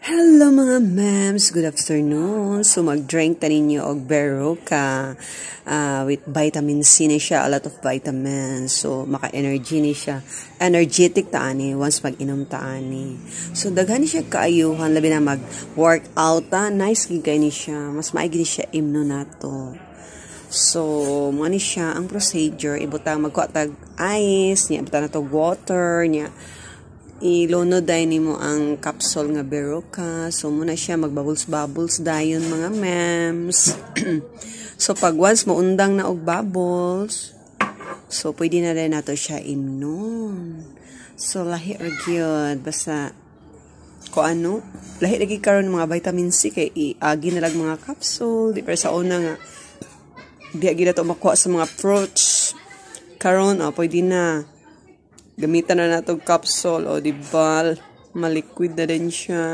Hello mga ma'ams, good afternoon. So mag-drink ta ninyo og Berocca with vitamin C ni siya, a lot of vitamins. So maka-energy ni siya. Energetic ta ani once mag-inom ta ani. So daghan ni siya kaayuhan labi na mag-workout ta, nice gid kay ni siya. Mas maigi ni siya imno nato. So, mo ni siya ang procedure, ibutang magkuha tag ice, niya ibutang na to water, niya ilunod dahil nimo ang capsule nga Berocca. So, muna siya mag-bubbles dayon mga mems. So, pag once maundang na og bubbles, so, pwede na rin nato siya imnon. So, lahi ra gyud basta ko ano, lahi lagi karon mga vitamin C kay iagi na lang mga capsule, di pa sa una nga di agi na to makuha sa mga fruits. Karon pwede na gamitan na nato capsule, di ba? Maliquid na din siya.